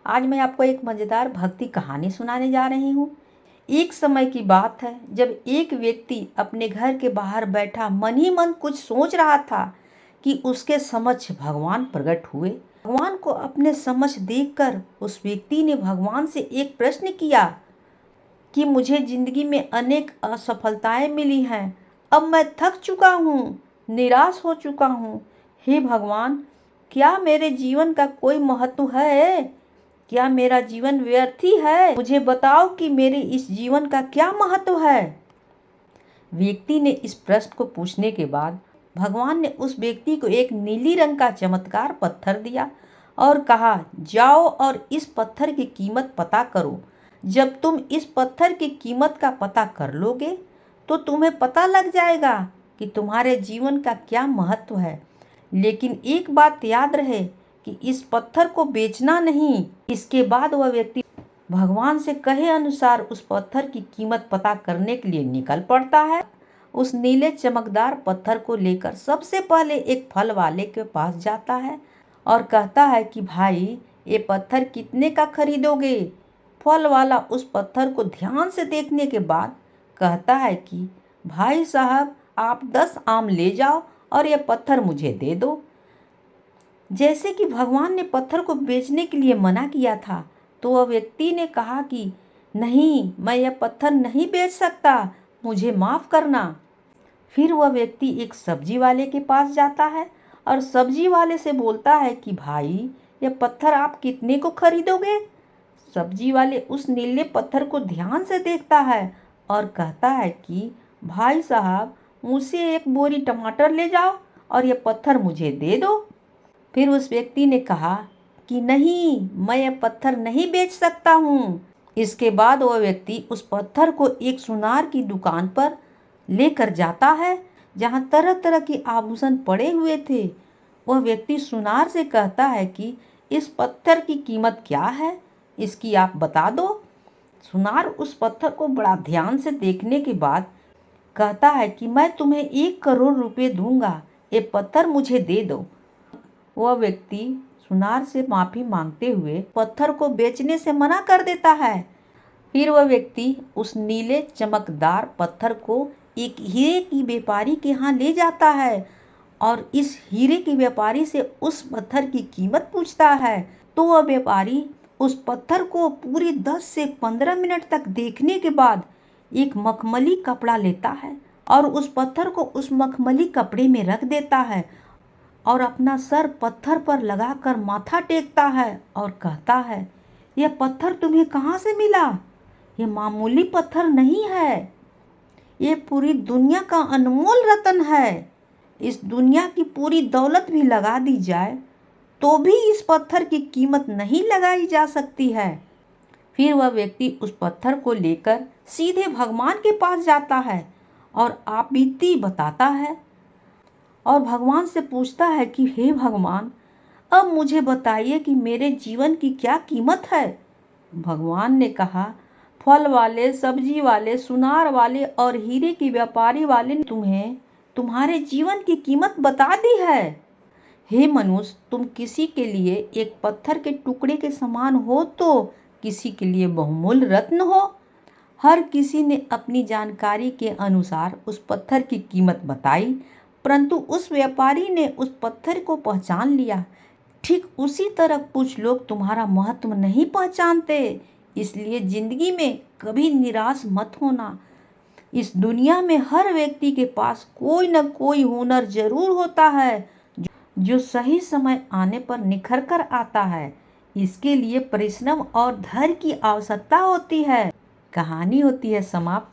आज मैं आपको एक मज़ेदार भक्ति कहानी सुनाने जा रही हूँ। एक समय की बात है जब एक व्यक्ति अपने घर के बाहर बैठा मन ही मन कुछ सोच रहा था कि उसके समक्ष भगवान प्रकट हुए। भगवान को अपने समक्ष देखकर उस व्यक्ति ने भगवान से एक प्रश्न किया कि मुझे जिंदगी में अनेक असफलताएं मिली हैं, अब मैं थक चुका हूँ, निराश हो चुका हूँ। हे भगवान, क्या मेरे जीवन का कोई महत्व है? क्या मेरा जीवन व्यर्थ ही है? मुझे बताओ कि मेरे इस जीवन का क्या महत्व है? व्यक्ति ने इस प्रश्न को पूछने के बाद भगवान ने उस व्यक्ति को एक नीली रंग का चमत्कार पत्थर दिया और कहा, जाओ और इस पत्थर की कीमत पता करो। जब तुम इस पत्थर की कीमत का पता कर लोगे तो तुम्हें पता लग जाएगा कि तुम्हारे जीवन का क्या महत्व है। लेकिन एक बात याद रहे कि इस पत्थर को बेचना नहीं। इसके बाद वह व्यक्ति भगवान से कहे अनुसार उस पत्थर की कीमत पता करने के लिए निकल पड़ता है। उस नीले चमकदार पत्थर को लेकर सबसे पहले एक फल वाले के पास जाता है और कहता है कि भाई, ये पत्थर कितने का खरीदोगे? फल वाला उस पत्थर को ध्यान से देखने के बाद कहता है कि भाई साहब, आप 10 आम ले जाओ और ये पत्थर मुझे दे दो। जैसे कि भगवान ने पत्थर को बेचने के लिए मना किया था, तो वह व्यक्ति ने कहा कि नहीं, मैं यह पत्थर नहीं बेच सकता, मुझे माफ़ करना। फिर वह व्यक्ति एक सब्जी वाले के पास जाता है और सब्जी वाले से बोलता है कि भाई, यह पत्थर आप कितने को खरीदोगे? सब्जी वाले उस नीले पत्थर को ध्यान से देखता है और कहता है कि भाई साहब, मुझसे एक बोरी टमाटर ले जाओ और यह पत्थर मुझे दे दो। फिर उस व्यक्ति ने कहा कि नहीं, मैं यह पत्थर नहीं बेच सकता हूँ। इसके बाद वह व्यक्ति उस पत्थर को एक सुनार की दुकान पर लेकर जाता है जहाँ तरह तरह के आभूषण पड़े हुए थे। वह व्यक्ति सुनार से कहता है कि इस पत्थर की कीमत क्या है, इसकी आप बता दो। सुनार उस पत्थर को बड़ा ध्यान से देखने के बाद कहता है कि मैं तुम्हें 1 करोड़ रुपए दूंगा, ये पत्थर मुझे दे दो। वह व्यक्ति सुनार से माफ़ी मांगते हुए पत्थर को बेचने से मना कर देता है। फिर वह व्यक्ति उस नीले चमकदार पत्थर को एक हीरे की व्यापारी के यहाँ ले जाता है और इस हीरे के व्यापारी से उस पत्थर की कीमत पूछता है। तो वह व्यापारी उस पत्थर को पूरी 10 से 15 मिनट तक देखने के बाद एक मखमली कपड़ा लेता है और उस पत्थर को उस मखमली कपड़े में रख देता है और अपना सर पत्थर पर लगाकर माथा टेकता है और कहता है, यह पत्थर तुम्हें कहाँ से मिला? यह मामूली पत्थर नहीं है, ये पूरी दुनिया का अनमोल रत्न है। इस दुनिया की पूरी दौलत भी लगा दी जाए तो भी इस पत्थर की कीमत नहीं लगाई जा सकती है। फिर वह व्यक्ति उस पत्थर को लेकर सीधे भगवान के पास जाता है और आप बीती बताता है और भगवान से पूछता है कि हे भगवान, अब मुझे बताइए कि मेरे जीवन की क्या कीमत है। भगवान ने कहा, फल वाले, सब्जी वाले, सुनार वाले और हीरे के व्यापारी वाले ने तुम्हें तुम्हारे जीवन की कीमत बता दी है। हे मनुष्य, तुम किसी के लिए एक पत्थर के टुकड़े के समान हो तो किसी के लिए बहुमूल्य रत्न हो। हर किसी ने अपनी जानकारी के अनुसार उस पत्थर की कीमत बताई, परंतु उस व्यापारी ने उस पत्थर को पहचान लिया। ठीक उसी तरह कुछ लोग तुम्हारा महत्व नहीं पहचानते, इसलिए जिंदगी में कभी निराश मत होना। इस दुनिया में हर व्यक्ति के पास कोई न कोई हुनर जरूर होता है जो सही समय आने पर निखर कर आता है। इसके लिए परिश्रम और धैर्य की आवश्यकता होती है। कहानी होती है समाप्त।